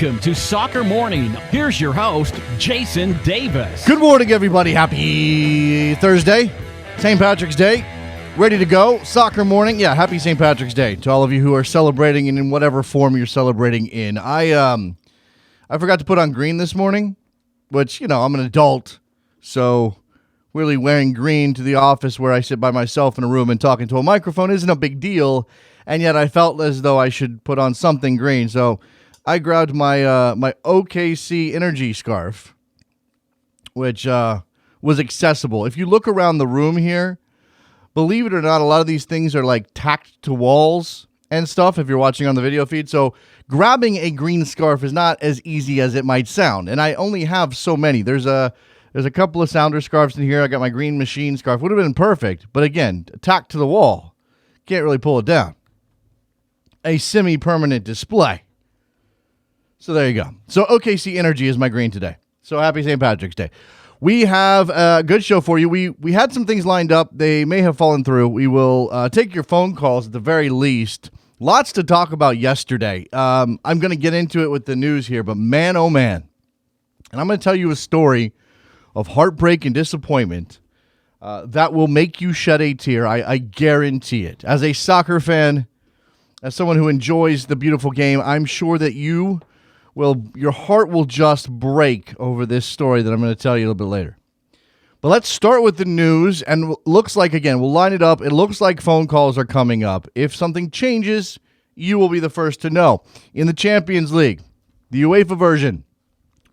Welcome to Soccer Morning. Here's your host, Jason Davis. Good morning, everybody. Happy Thursday, St. Patrick's Day. Ready to go. Soccer Morning. Yeah, happy St. Patrick's Day to all of you who are celebrating and in whatever form you're celebrating in. I forgot to put on green this morning, which, I'm an adult, so really wearing green to the office where I sit by myself in a room and talking to a microphone isn't a big deal, and yet I felt as though I should put on something green, so I grabbed my my OKC Energy scarf, which was accessible. If you look around the room here, believe it or not, a lot of these things are like tacked to walls and stuff if you're watching on the video feed. So grabbing a green scarf is not as easy as it might sound. And I only have so many. There's a couple of Sounder scarves in here. I got my green machine scarf. Would have been perfect. But again, tacked to the wall. Can't really pull it down. A semi-permanent display. So there you go. So OKC Energy is my green today. So happy St. Patrick's Day. We have a good show for you. We had some things lined up. They may have fallen through. We will take your phone calls at the very least. Lots to talk about yesterday. I'm going to get into it with the news here, but man, oh man. And I'm going to tell you a story of heartbreak and disappointment that will make you shed a tear. I guarantee it. As a soccer fan, as someone who enjoys the beautiful game, I'm sure that your heart will just break over this story that I'm going to tell you a little bit later. But let's start with the news, and looks like, again, we'll line it up. It looks like phone calls are coming up. If something changes, you will be the first to know. In the Champions League, the UEFA version,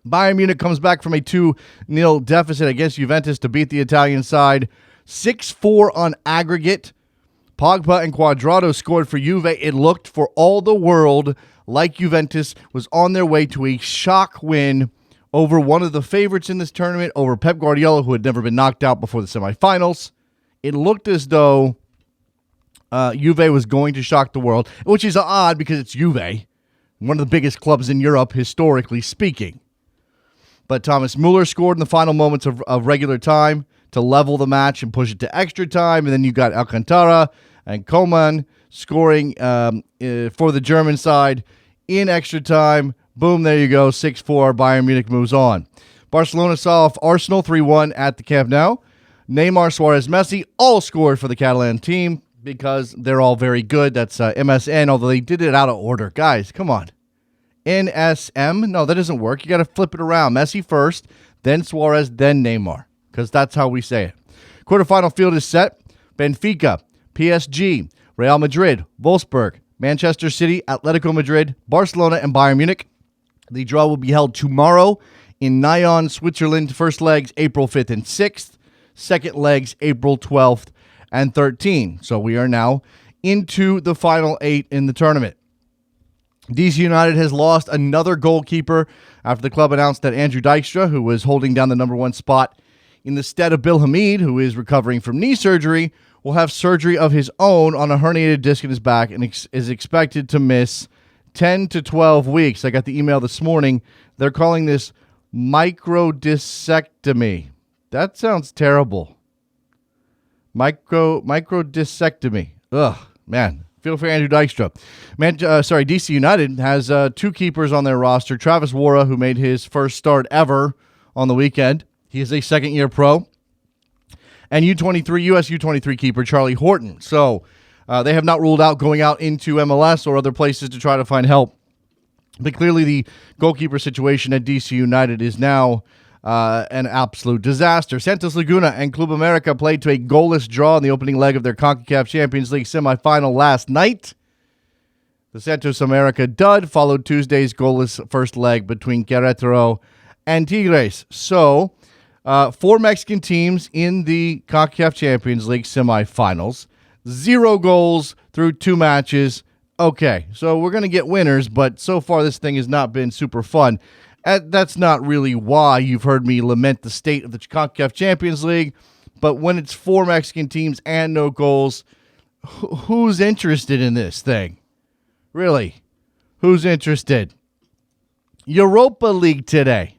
Bayern Munich comes back from a 2-0 deficit against Juventus to beat the Italian side. 6-4 on aggregate. Pogba and Cuadrado scored for Juve. It looked for all the world like Juventus was on their way to a shock win over one of the favorites in this tournament, over Pep Guardiola, who had never been knocked out before the semifinals. It looked as though Juve was going to shock the world, which is odd because it's Juve, one of the biggest clubs in Europe, historically speaking. But Thomas Müller scored in the final moments of regular time to level the match and push it to extra time. And then you got Alcantara and Coman scoring for the German side in extra time. Boom, there you go, 6-4, Bayern Munich moves on. Barcelona saw off Arsenal 3-1 at the Camp Nou. Neymar, Suarez, Messi all scored for the Catalan team because they're all very good. That's MSN, although they did it out of order. Guys, come on. NSM? No, that doesn't work. You got to flip it around. Messi first, then Suarez, then Neymar, because that's how we say it. Quarterfinal field is set. Benfica, PSG, Real Madrid, Wolfsburg, Manchester City, Atletico Madrid, Barcelona, and Bayern Munich. The draw will be held tomorrow in Nyon, Switzerland. First legs, April 5th and 6th. Second legs, April 12th and 13th. So we are now into the final 8 in the tournament. DC United has lost another goalkeeper after the club announced that Andrew Dijkstra, who was holding down the number 1 spot in the stead of Bill Hamid, who is recovering from knee surgery, will have surgery of his own on a herniated disc in his back and is expected to miss 10 to 12 weeks. I got the email this morning. They're calling this microdiscectomy. That sounds terrible. Microdiscectomy. Ugh, man. Feel for Andrew Dijkstra. DC United has 2 keepers on their roster. Travis Wara, who made his first start ever on the weekend. He is a second-year pro. And US U23 keeper Charlie Horton. So they have not ruled out going out into MLS or other places to try to find help. But clearly the goalkeeper situation at DC United is now an absolute disaster. Santos Laguna and Club America played to a goalless draw in the opening leg of their CONCACAF Champions League semifinal last night. The Santos America dud followed Tuesday's goalless first leg between Querétaro and Tigres. So 4 Mexican teams in the CONCACAF Champions League semifinals. 0 goals through 2 matches. Okay, so we're going to get winners, but so far this thing has not been super fun. That's not really why you've heard me lament the state of the CONCACAF Champions League, but when it's 4 Mexican teams and no goals, who's interested in this thing? Really, who's interested? Europa League today.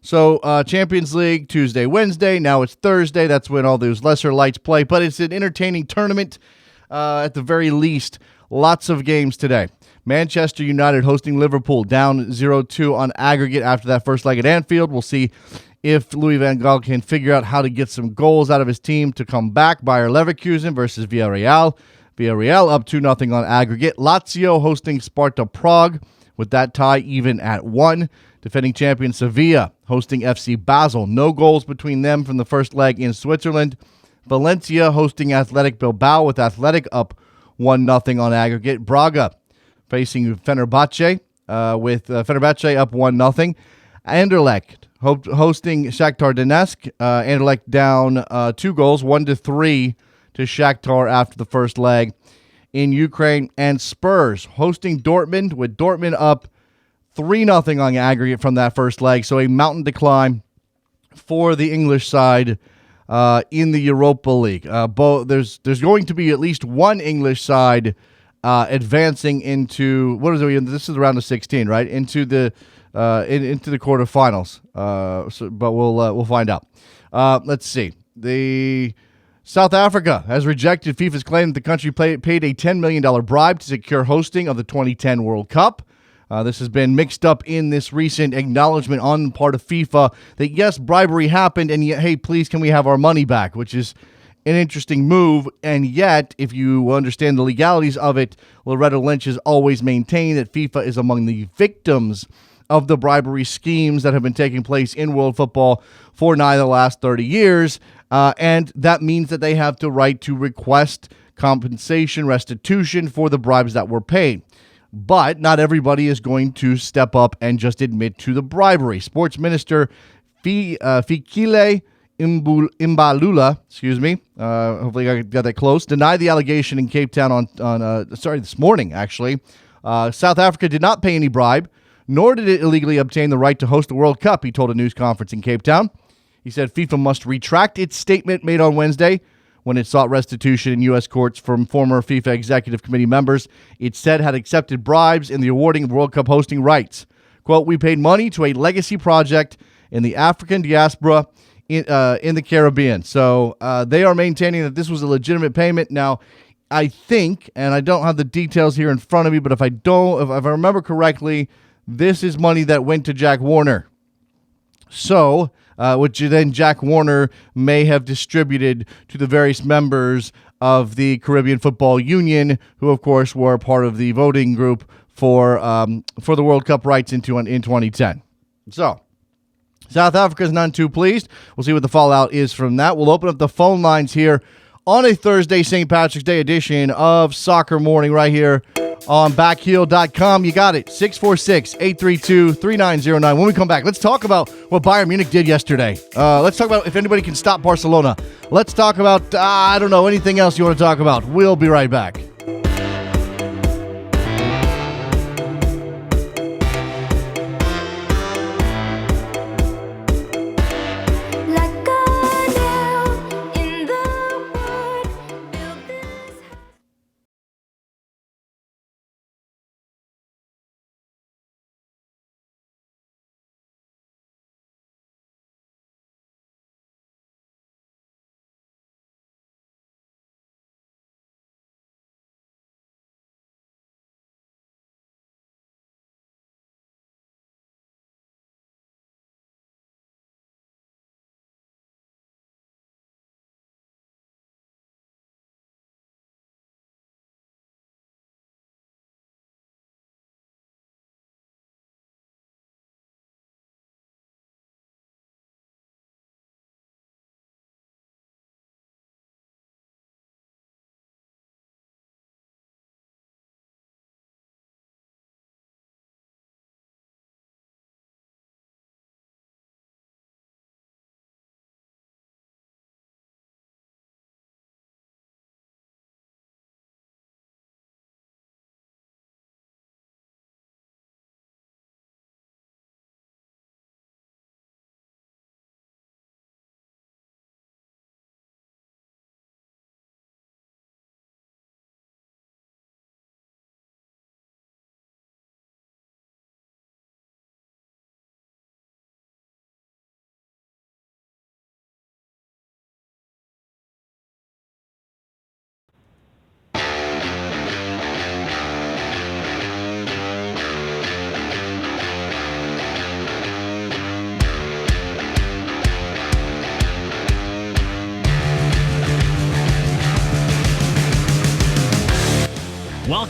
So Champions League Tuesday, Wednesday. Now it's Thursday. That's when all those lesser lights play. But it's an entertaining tournament at the very least. Lots of games today. Manchester United hosting Liverpool, down 0-2 on aggregate after that first leg at Anfield. We'll see if Louis van Gaal can figure out how to get some goals out of his team to come back. Bayer Leverkusen versus Villarreal. Villarreal up 2-0 on aggregate. Lazio hosting Sparta Prague, with that tie even at 1. Defending champion Sevilla hosting FC Basel. No goals between them from the first leg in Switzerland. Valencia hosting Athletic Bilbao, with Athletic up 1-0 on aggregate. Braga facing Fenerbahce, with Fenerbahce up 1-0. Anderlecht hosting Shakhtar Donetsk. Anderlecht down 2 goals, 1-3 to Shakhtar after the first leg in Ukraine. And Spurs hosting Dortmund, with Dortmund up 3-0 on aggregate from that first leg. So a mountain decline for the English side in the Europa League. There's going to be at least one English side advancing into, what is it? This is the round of 16, right? Into the quarterfinals. But we'll find out. Let's see. The South Africa has rejected FIFA's claim that the country paid a $10 million bribe to secure hosting of the 2010 World Cup. This has been mixed up in this recent acknowledgement on the part of FIFA that, yes, bribery happened, and yet, hey, please, can we have our money back, which is an interesting move. And yet, if you understand the legalities of it, Loretta Lynch has always maintained that FIFA is among the victims of the bribery schemes that have been taking place in world football for nigh the last 30 years. And that means that they have the right to request compensation, restitution for the bribes that were paid. But not everybody is going to step up and just admit to the bribery. Sports Minister Fikile Imbalula, hopefully I got that close, denied the allegation in Cape Town this morning, actually. South Africa did not pay any bribe, nor did it illegally obtain the right to host the World Cup, he told a news conference in Cape Town. He said FIFA must retract its statement made on Wednesday when it sought restitution in U.S. courts from former FIFA Executive Committee members it said had accepted bribes in the awarding of World Cup hosting rights. Quote, "We paid money to a legacy project in the African diaspora in the Caribbean." So they are maintaining that this was a legitimate payment. Now, I think, and I don't have the details here in front of me, but if I remember correctly, this is money that went to Jack Warner. So, which then Jack Warner may have distributed to the various members of the Caribbean Football Union, who, of course, were part of the voting group for the World Cup rights in 2010. So, South Africa is none too pleased. We'll see what the fallout is from that. We'll open up the phone lines here on a Thursday, St. Patrick's Day edition of Soccer Morning right here on backheel.com. You got it. 646-832-3909. When we come back, let's talk about what Bayern Munich did yesterday. Let's talk about if anybody can stop Barcelona. Let's talk about, anything else you want to talk about. We'll be right back.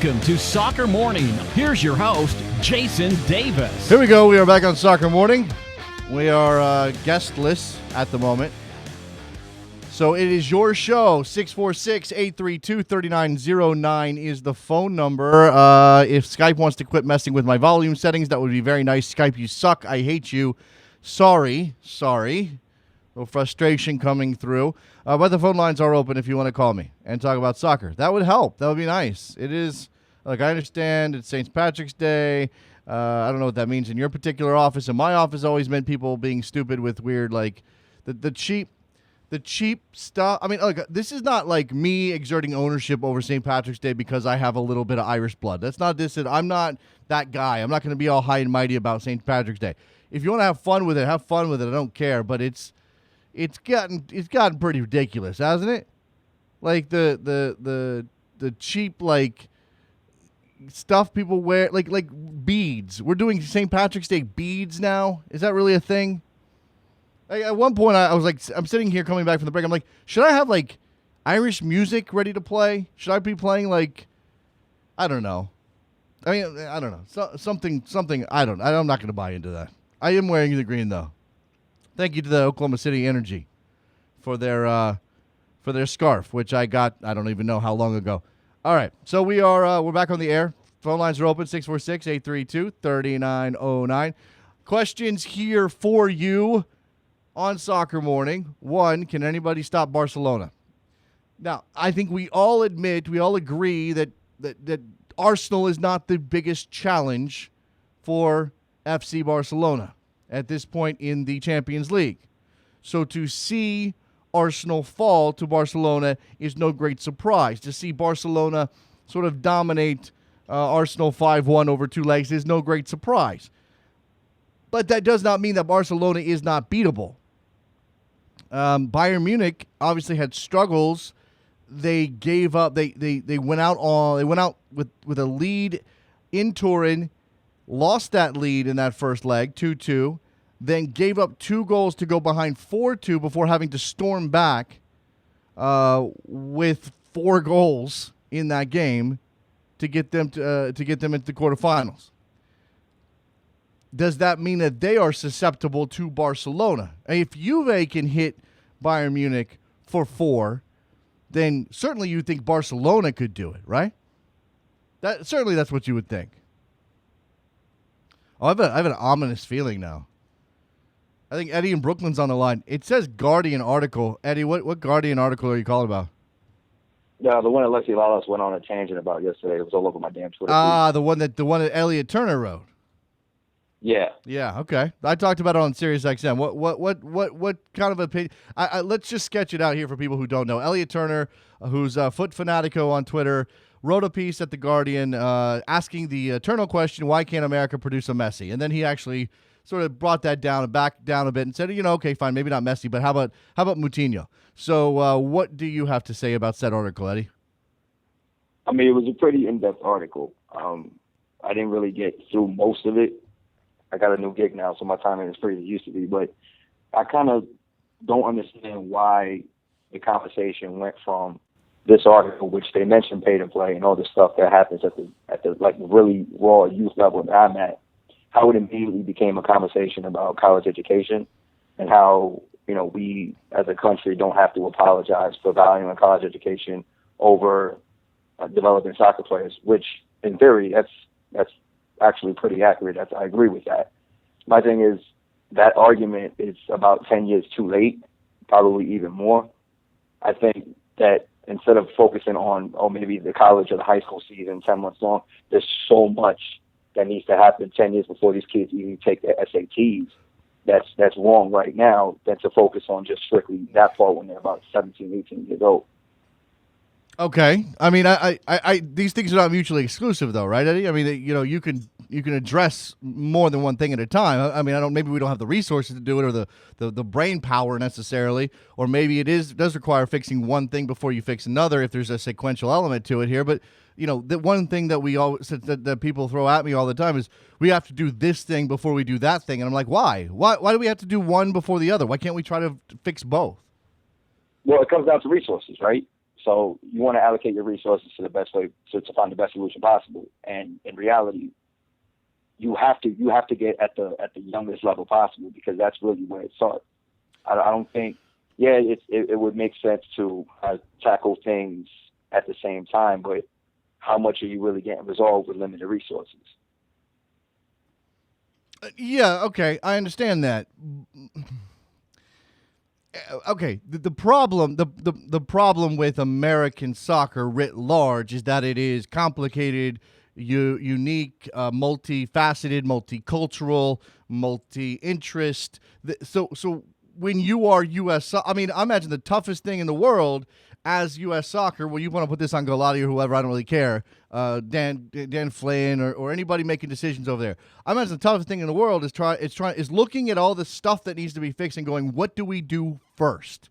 Welcome to Soccer Morning. Here's your host, Jason Davis. Here we go. We are back on Soccer Morning. We are guestless at the moment. So it is your show. 646-832-3909 is the phone number. If Skype wants to quit messing with my volume settings, that would be very nice. Skype, you suck. I hate you. Sorry. Little frustration coming through. But the phone lines are open if you want to call me and talk about soccer. That would help. That would be nice. It is, like, I understand it's St. Patrick's Day. I don't know what that means in your particular office. In my office, always meant people being stupid with weird, like, the cheap stuff. I mean, look, this is not like me exerting ownership over St. Patrick's Day because I have a little bit of Irish blood. That's not this. I'm not that guy. I'm not going to be all high and mighty about St. Patrick's Day. If you want to have fun with it, have fun with it. I don't care. But it's gotten pretty ridiculous, hasn't it? Like the cheap, like, stuff people wear, like beads. We're doing St. Patrick's Day beads now. Is that really a thing? Like, at one point, I was like, I'm sitting here coming back from the break. I'm like, should I have, like, Irish music ready to play? Should I be playing, like, I don't know. I mean, I don't know. Something. I'm not going to buy into that. I am wearing the green, though. Thank you to the Oklahoma City Energy for their scarf, which I got, I don't even know how long ago. All right, so we're back on the air. Phone lines are open, 646-832-3909. Questions here for you on Soccer Morning. One, can anybody stop Barcelona? Now, I think we all agree that Arsenal is not the biggest challenge for FC Barcelona at this point in the Champions League. So to see Arsenal fall to Barcelona is no great surprise. To see Barcelona sort of dominate Arsenal 5-1 over two legs is no great surprise. But that does not mean that Barcelona is not beatable. Bayern Munich obviously had struggles. They gave up. They went out with a lead in Turin, lost that lead in that first leg, 2-2, then gave up 2 goals to go behind 4-2 before having to storm back with 4 goals in that game to get them into the quarterfinals. Does that mean that they are susceptible to Barcelona? If Juve can hit Bayern Munich for 4, then certainly you think Barcelona could do it, right? That's what you would think. Oh, I have an ominous feeling now. I think Eddie in Brooklyn's on the line. It says Guardian article. Eddie, what Guardian article are you calling about? Yeah, the one that Alexi Lalas went on a tangent about yesterday. It was all over my damn Twitter. The one that Elliot Turner wrote. Yeah. Yeah. Okay. I talked about it on SiriusXM. What kind of opinion? Let's just sketch it out here for people who don't know. Elliot Turner, who's Foot Fanatico on Twitter, wrote a piece at the Guardian asking the eternal question: why can't America produce a Messi? And then he actually sort of brought that back down a bit and said, okay, fine, maybe not Messi, but how about Moutinho? So what do you have to say about said article, Eddie? I mean, it was a pretty in-depth article. I didn't really get through most of it. I got a new gig now, so my time ain't as free as it used to be. But I kind of don't understand why the conversation went from this article, which they mentioned pay to play and all the stuff that happens at the like really raw youth level that I'm at, how it immediately became a conversation about college education and how, we as a country don't have to apologize for valuing college education over developing soccer players, which in theory, that's actually pretty accurate. I agree with that. My thing is that argument is about 10 years too late, probably even more. I think that instead of focusing on, maybe the college or the high school season 10 months long, there's so much that needs to happen 10 years before these kids even take their SATs. That's wrong right now than to focus on just strictly that part when they're about 17, 18 years old. Okay. I mean, I these things are not mutually exclusive, though, right, Eddie? I mean, you can address more than one thing at a time. I mean, maybe we don't have the resources to do it, or the brain power necessarily, or maybe it does require fixing one thing before you fix another if there's a sequential element to it here. But the one thing that we always that people throw at me all the time is we have to do this thing before we do that thing, and I'm like, why? Why do we have to do one before the other? Why can't we try to fix both? Well, it comes down to resources, right? So you want to allocate your resources to the best way to find the best solution possible. And in reality, you have to get at the youngest level possible, because that's really where it starts. I don't think, it would make sense to tackle things at the same time, but how much are you really getting resolved with limited resources? Yeah, okay, I understand that. Okay, the problem with American soccer writ large is that it is complicated, unique, multifaceted, multicultural, multi-interest. So when you are U.S. I mean, I imagine the toughest thing in the world as U.S. soccer, well, you want to put this on Galati or whoever, I don't really care, Dan Flynn or anybody making decisions over there. I imagine the toughest thing in the world is looking at all the stuff that needs to be fixed and going, what do we do first?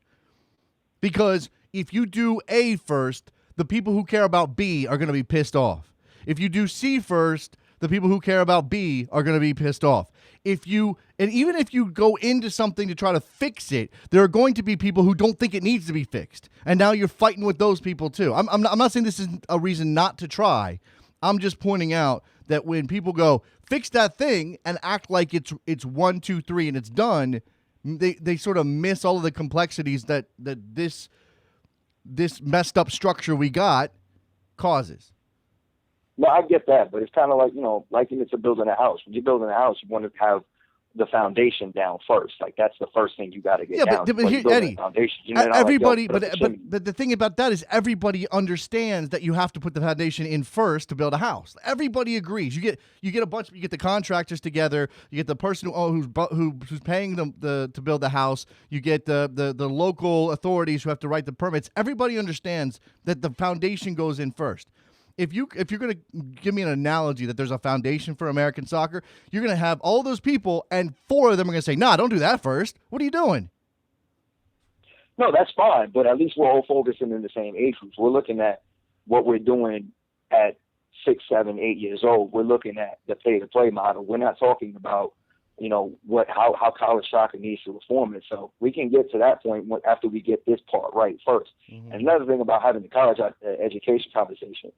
Because if you do A first, the people who care about B are going to be pissed off. If you do C first, the people who care about B are going to be pissed off. Even if you go into something to try to fix it, there are going to be people who don't think it needs to be fixed. And now you're fighting with those people too. I'm not saying this is a reason not to try. I'm just pointing out that when people go, fix that thing and act like it's 1, 2, 3 and it's done, they sort of miss all of the complexities that this messed up structure we got causes. No, I get that, but it's kind of like, liking it to building a house. When you're building a house, you want to have the foundation down first. Like, that's the first thing you got to get down. But here, Eddie, everybody, but the thing about that is everybody understands that you have to put the foundation in first to build a house. Everybody agrees. You get the contractors together. You get the person who's paying them to build the house. You get the local authorities who have to write the permits. Everybody understands that the foundation goes in first. If you're going to give me an analogy that there's a foundation for American soccer, you're going to have all those people, and 4 of them are going to say, "Nah, don't do that first. What are you doing?" No, that's fine, but at least we're all focusing in the same age groups. We're looking at what we're doing at 6, 7, 8 years old. We're looking at the pay-to-play model. We're not talking about, how college soccer needs to reform itself. We can get to that point after we get this part right first. Mm-hmm. And another thing about having the college education conversation,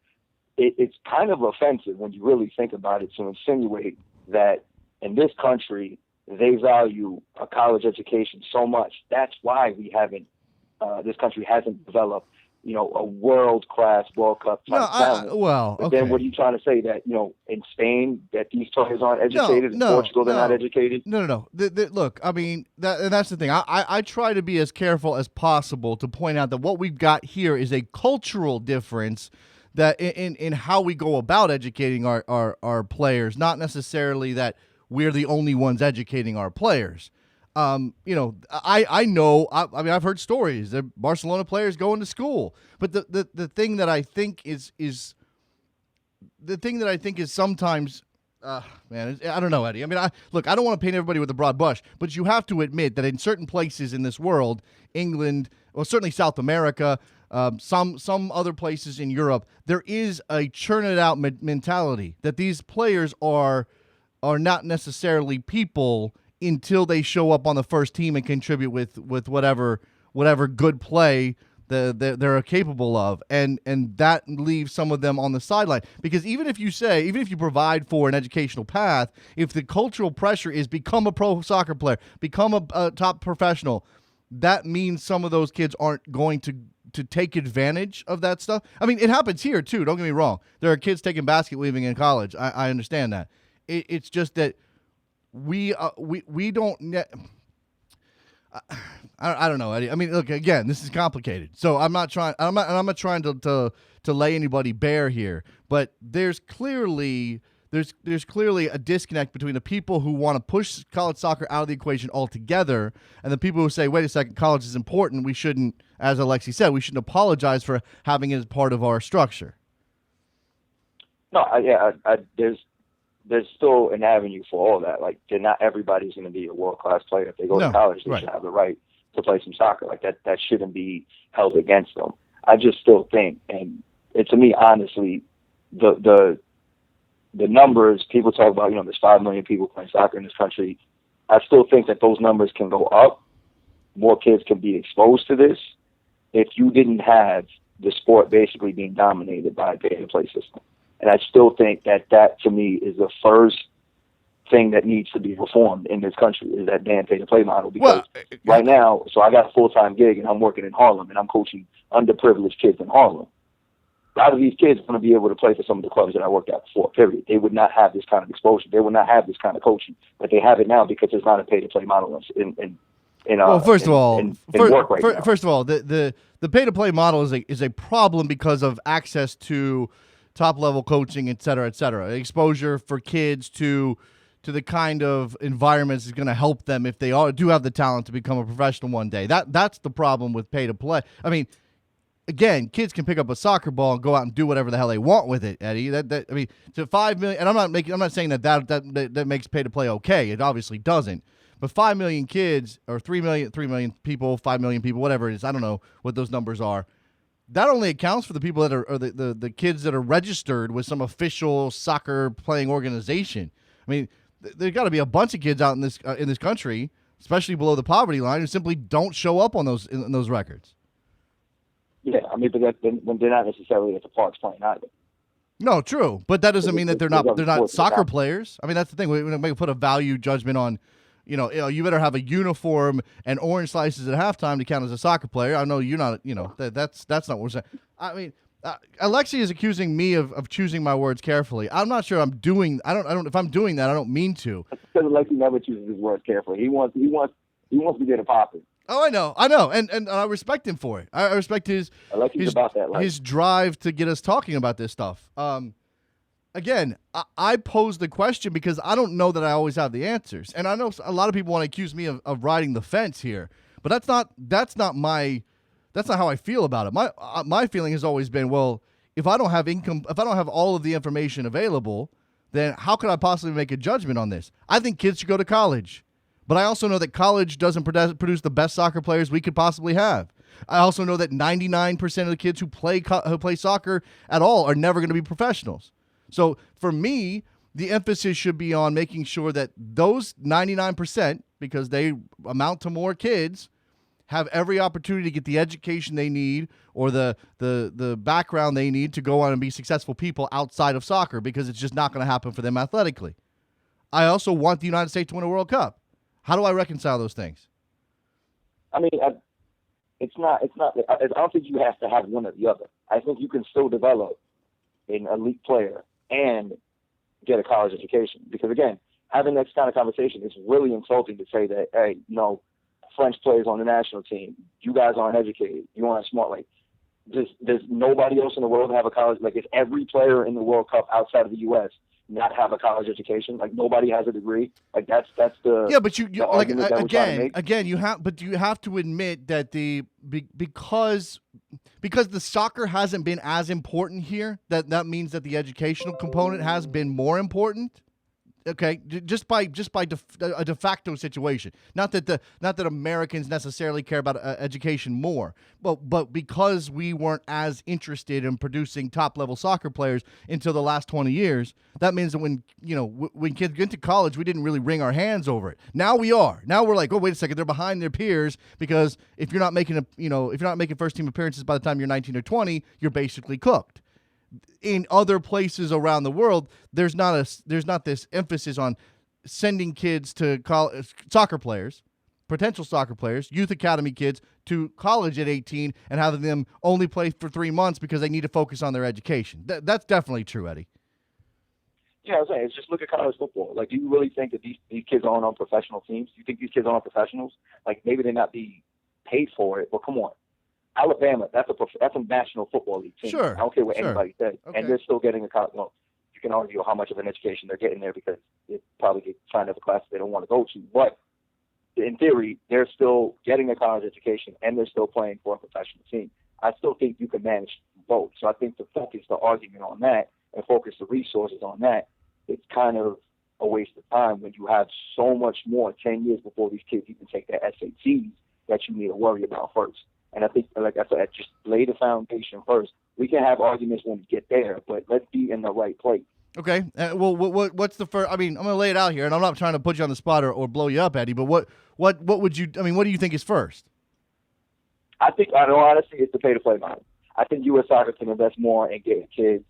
it's kind of offensive when you really think about it to insinuate that in this country they value a college education so much. That's why this country hasn't developed, a world-class World Cup type talent. Okay. Then what are you trying to say, that, in Spain, that these players aren't educated, in Portugal they're not educated? No. Look, I mean, and that's the thing. I try to be as careful as possible to point out that what we've got here is a cultural difference that in how we go about educating our players, not necessarily that we're the only ones educating our players. I know, I've heard stories that Barcelona players going to school, but the thing that I think is sometimes, I don't know, Eddie. I mean, I don't want to paint everybody with a broad brush, but you have to admit that in certain places in this world, England, well, certainly South America, some other places in Europe, there is a churn it out mentality that these players are not necessarily people until they show up on the first team and contribute with whatever good play they're capable of, and that leaves some of them on the sideline. Because even if you provide for an educational path, if the cultural pressure is become a pro soccer player, become a top professional, that means some of those kids aren't going to take advantage of that stuff. I mean, it happens here too. Don't get me wrong. There are kids taking basket weaving in college. I understand that. It's just that we don't. I don't know, Eddie. I mean, look, again, this is complicated. So I'm not trying to lay anybody bare here. But there's clearly a disconnect between the people who want to push college soccer out of the equation altogether and the people who say, wait a second, college is important. We shouldn't, as Alexi said, we shouldn't apologize for having it as part of our structure. No, there's still an avenue for all that. Like, not everybody's going to be a world-class player. If they go to college, they should have the right to play some soccer. Like, that shouldn't be held against them. I just still think, and to me, honestly, the numbers, people talk about, there's 5 million people playing soccer in this country. I still think that those numbers can go up. More kids can be exposed to this. If you didn't have the sport basically being dominated by a pay-to-play system. And I still think that to me is the first thing that needs to be reformed in this country is that damn pay-to-play model. Because right now, so I got a full-time gig and I'm working in Harlem and I'm coaching underprivileged kids in Harlem. A lot of these kids are going to be able to play for some of the clubs that I worked at before, period. They would not have this kind of exposure. They would not have this kind of coaching. But they have it now because it's not a pay-to-play model first of all, the pay-to-play model is a problem because of access to top-level coaching, et cetera, et cetera. Exposure for kids to the kind of environments is going to help them if they do have the talent to become a professional one day. That's the problem with pay-to-play. I mean, again, kids can pick up a soccer ball and go out and do whatever the hell they want with it, Eddie. To 5 million, and I'm not saying that makes pay-to-play okay. It obviously doesn't. But 5 million kids, or 3 million people, 5 million people, whatever it is, I don't know what those numbers are. That only accounts for the people that are, or the kids that are registered with some official soccer playing organization. I mean, there's got to be a bunch of kids out in this country, especially below the poverty line, who simply don't show up on those records. Yeah, I mean, but when they're not necessarily at the parks playing either. No, true, but that doesn't mean that they're not soccer players. I mean, that's the thing. We put a value judgment on. You better have a uniform and orange slices at halftime to count as a soccer player. I know you're not. That's not what we're saying. I mean, Alexi is accusing me of choosing my words carefully. I'm not sure I'm doing. I don't. If I'm doing that, I don't mean to. Because Alexi never chooses his words carefully. He wants to get it popping. Oh, I know, and I respect him for it. I respect his drive to get us talking about this stuff. Again, I pose the question because I don't know that I always have the answers, and I know a lot of people want to accuse me of riding the fence here, but that's not how I feel about it. My feeling has always been, well, if I don't have all of the information available, then how could I possibly make a judgment on this? I think kids should go to college. But I also know that college doesn't produce the best soccer players we could possibly have. I also know that 99% of the kids who play soccer at all are never going to be professionals. So for me, the emphasis should be on making sure that those 99%, because they amount to more kids, have every opportunity to get the education they need or the background they need to go on and be successful people outside of soccer, because it's just not going to happen for them athletically. I also want the United States to win a World Cup. How do I reconcile those things? I mean, it's not. I don't think you have to have one or the other. I think you can still develop an elite player and get a college education. Because again, having that kind of conversation is really insulting to say that, hey, French players on the national team, you guys aren't educated, you aren't smart. Like, does nobody else in the world have a college? Like, if every player in the World Cup outside of the U.S. not have a college education, like nobody has a degree, like that's the but you like again you have to admit that because the soccer hasn't been as important here, that means that the educational component has been more important. Okay, just by a de facto situation. Not that Americans necessarily care about education more, but because we weren't as interested in producing top level soccer players until the last 20 years, that means that when kids get to college, we didn't really wring our hands over it. Now we are. Now we're like, oh, wait a second, they're behind their peers, because if you're not making first team appearances by the time you're 19 or 20, you're basically cooked. In other places around the world, there's not this emphasis on sending kids to soccer players, potential soccer players, youth academy kids to college at 18 and having them only play for 3 months because they need to focus on their education. That's definitely true, Eddie. Yeah, I was saying, it's just look at college football. Like, do you really think that these kids aren't on professional teams? Do you think these kids aren't professionals? Like, maybe they're not being paid for it, but come on. Alabama, that's a National Football League team. Sure, I don't care what anybody says. Okay. And they're still getting a college. You can argue how much of an education they're getting there because they probably get signed up for classes they don't want to go to. But in theory, they're still getting a college education and they're still playing for a professional team. I still think you can manage both. So I think to focus the argument on that and focus the resources on that, it's kind of a waste of time when you have so much more 10 years before these kids even take their SATs that you need to worry about first. And I think, like I said, just lay the foundation first. We can have arguments when we get there, but let's be in the right place. Okay. Well, what's the first? I mean, I'm going to lay it out here, and I'm not trying to put you on the spot or blow you up, Eddie. But what would you? I mean, what do you think is first? I think, honestly, it's the pay-to-play model. I think U.S. Soccer can invest more in getting kids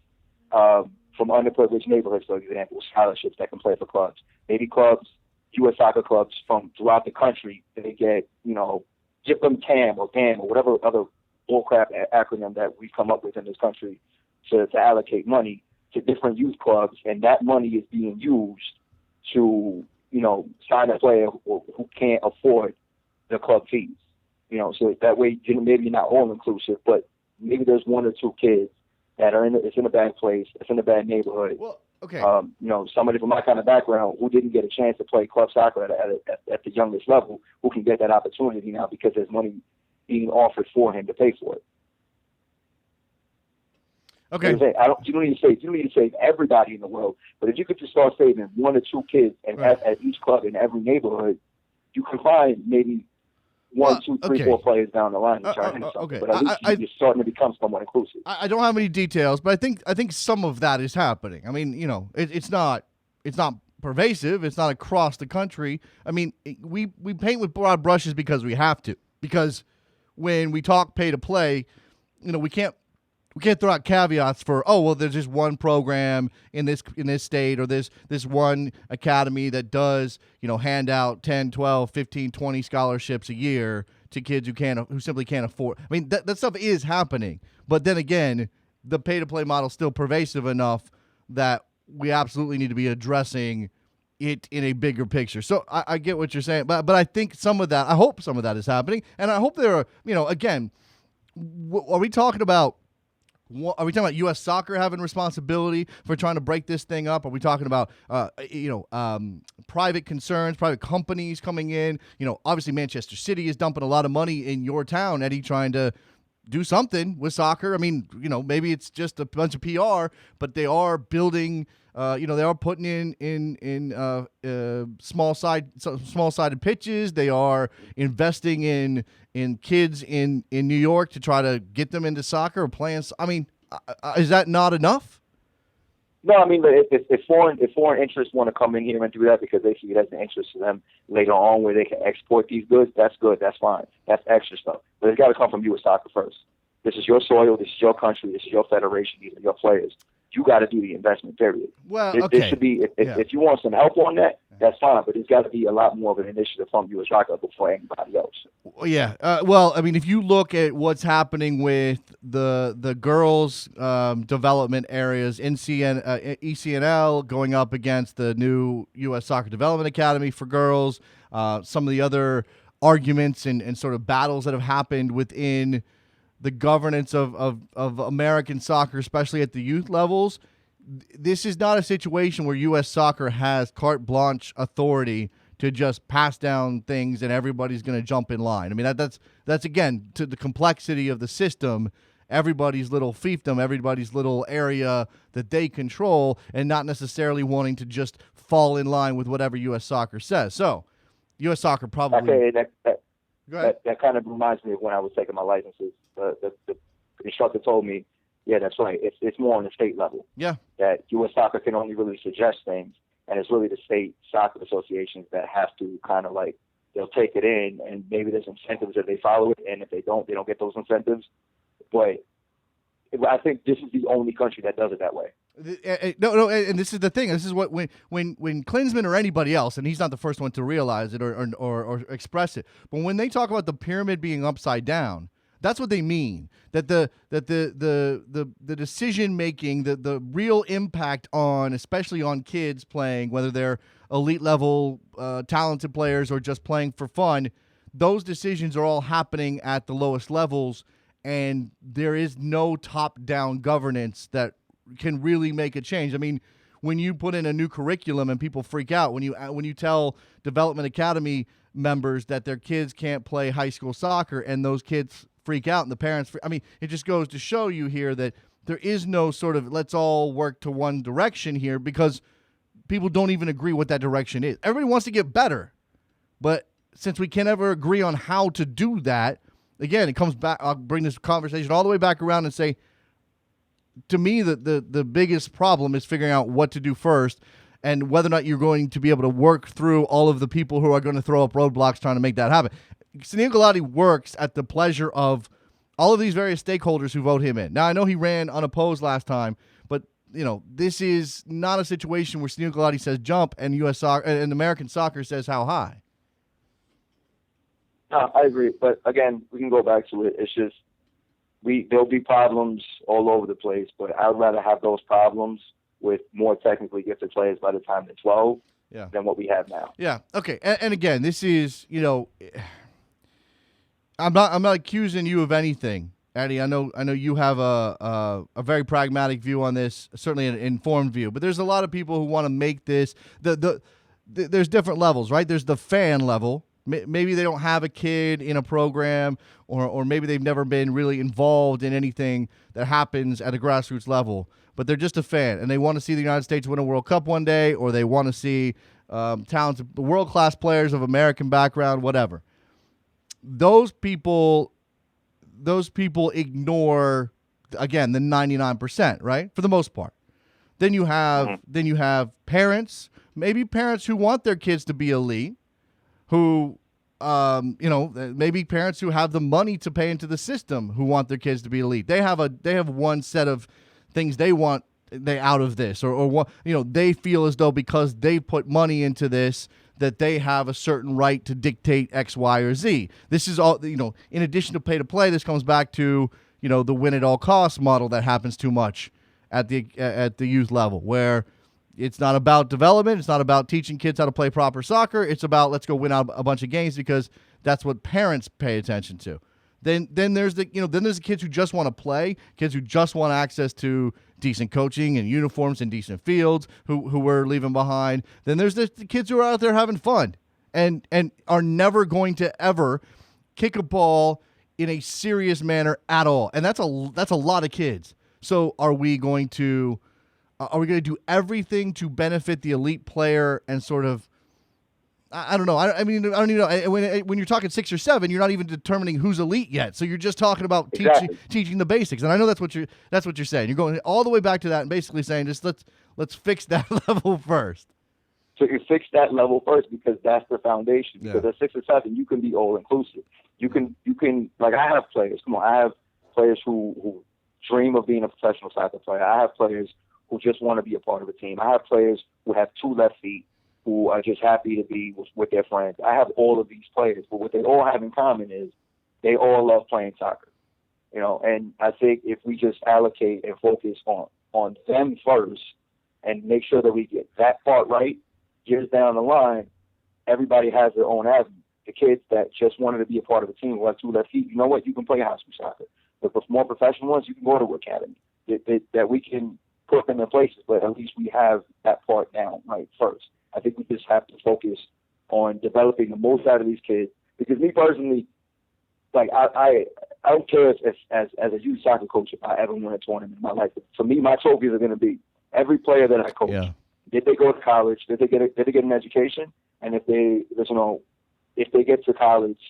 from underprivileged neighborhoods, for example, scholarships that can play for clubs. Maybe clubs, U.S. soccer clubs from throughout the country, they get, give them TAM or GAM or whatever other bullcrap acronym that we come up with in this country to allocate money to different youth clubs, and that money is being used to, sign a player who can't afford the club fees. So that way, maybe not all inclusive, but maybe there's one or two kids that are it's in a bad place, it's in a bad neighborhood. Well, okay. Somebody from my kind of background who didn't get a chance to play club soccer at the youngest level, who can get that opportunity now because there's money being offered for him to pay for it. Okay. You don't need to save everybody in the world, but if you could just start saving one or two kids and right. at each club in every neighborhood, you can find maybe one, two, three, four players down the line to turn into something. Okay. But at least you're starting to become somewhat inclusive. I don't have any details, but I think some of that is happening. I mean, it's not pervasive. It's not across the country. I mean, we paint with broad brushes because we have to. Because when we talk pay to play, we can't throw out caveats for, there's just one program in this state or this one academy that does, hand out 10, 12, 15, 20 scholarships a year to kids who simply can't afford. I mean, that stuff is happening. But then again, the pay-to-play model is still pervasive enough that we absolutely need to be addressing it in a bigger picture. So I get what you're saying, but I think I hope some of that is happening. And I hope there are, again, are we talking about U.S. soccer having responsibility for trying to break this thing up? Are we talking about, private concerns, private companies coming in? Obviously Manchester City is dumping a lot of money in your town, Eddie, trying to do something with soccer. I mean, maybe it's just a bunch of PR, but they are building, they are putting in small-sided pitches. They are investing in kids in New York to try to get them into soccer or playing. I mean, is that not enough? No, I mean, if foreign interests want to come in here and do that because they see it as an interest to them later on where they can export these goods, that's good, that's fine. That's extra stuff. But it's got to come from U.S. soccer first. This is your soil, this is your country, this is your federation, these are your players. You got to do the investment, period. Well, okay. It should be, if you want some help on that, that's fine, but it's got to be a lot more of an initiative from U.S. soccer before anybody else. Yeah. I mean, if you look at what's happening with the girls' development areas, ECNL going up against the new U.S. Soccer Development Academy for girls, some of the other arguments and sort of battles that have happened within the governance of American soccer, especially at the youth levels, this is not a situation where U.S. soccer has carte blanche authority to just pass down things and everybody's going to jump in line. I mean, that's again, to the complexity of the system, everybody's little fiefdom, everybody's little area that they control, and not necessarily wanting to just fall in line with whatever U.S. soccer says. So, U.S. soccer probably... Okay, that kind of reminds me of when I was taking my licenses. The instructor told me, yeah, that's right. It's more on the state level. Yeah. That U.S. soccer can only really suggest things, and it's really the state soccer associations that have to kind of they'll take it in, and maybe there's incentives if they follow it, and if they don't get those incentives. But I think this is the only country that does it that way. No, and this is the thing. This is what when Klinsmann or anybody else, and he's not the first one to realize it or express it, but when they talk about the pyramid being upside down, that's what they mean. That the decision making, the real impact on, especially on kids playing, whether they're elite level talented players or just playing for fun, those decisions are all happening at the lowest levels, and there is no top down governance that can really make a change. I mean, when you put in a new curriculum and people freak out, when you tell Development Academy members that their kids can't play high school soccer and those kids freak out and the parents, it just goes to show you here that there is no sort of let's all work to one direction here, because people don't even agree what that direction is. Everybody wants to get better, but since we can't ever agree on how to do that, again, it comes back. I'll bring this conversation all the way back around and say, to me, the biggest problem is figuring out what to do first and whether or not you're going to be able to work through all of the people who are going to throw up roadblocks trying to make that happen. Sunil Gulati works at the pleasure of all of these various stakeholders who vote him in. Now, I know he ran unopposed last time, but this is not a situation where Sunil Gulati says jump and U.S. soccer and American soccer says how high. No, I agree, but again, we can go back to it. It's just there'll be problems all over the place, but I'd rather have those problems with more technically gifted players by the time they're 12 than what we have now. Yeah. Okay. And again, this is I'm not accusing you of anything, Eddie. I know you have a very pragmatic view on this, certainly an informed view. But there's a lot of people who want to make this there's different levels, right? There's the fan level. Maybe they don't have a kid in a program, or maybe they've never been really involved in anything that happens at a grassroots level. But they're just a fan, and they want to see the United States win a World Cup one day, or they want to see talented, world-class players of American background, whatever. Those people ignore, again, the 99%, right? For the most part. Then you have parents, maybe parents who want their kids to be elite, who, maybe parents who have the money to pay into the system who want their kids to be elite. They have one set of things they want out of this, or what, they feel as though because they put money into this that they have a certain right to dictate X, Y, or Z. This is all, in addition to pay to play, this comes back to, the win at all costs model that happens too much at the youth level, where it's not about development. It's not about teaching kids how to play proper soccer. It's about let's go win out a bunch of games because that's what parents pay attention to. Then there's the kids who just want to play, kids who just want access to decent coaching and uniforms and decent fields who we're leaving behind. Then there's the kids who are out there having fun and are never going to ever kick a ball in a serious manner at all. And that's a lot of kids. So are we going to do everything to benefit the elite player and sort of, I don't know. I don't even know. When you're talking 6 or 7, you're not even determining who's elite yet. So you're just talking about teaching the basics. And I know that's what you're saying. You're going all the way back to that and basically saying just let's fix that level first. So you fix that level first because that's the foundation. Because at 6 or 7, you can be all inclusive. You can like I have players. Come on, I have players who dream of being a professional soccer player. I have players who just want to be a part of a team. I have players who have 2 left feet, who are just happy to be with their friends. I have all of these players, but what they all have in common is they all love playing soccer. And I think if we just allocate and focus on them first and make sure that we get that part right, years down the line, everybody has their own avenue. The kids that just wanted to be a part of a team who have 2 left feet, you know what? You can play high school soccer. But for more professional ones, you can go to academy. That we can put them in places, but at least we have that part down right first. I think we just have to focus on developing the most out of these kids. Because me personally, like I don't care if as a youth soccer coach if I ever win a tournament in my life. For me, my trophies are going to be every player that I coach. Yeah. Did they go to college? Did they get an education? And if they get to college,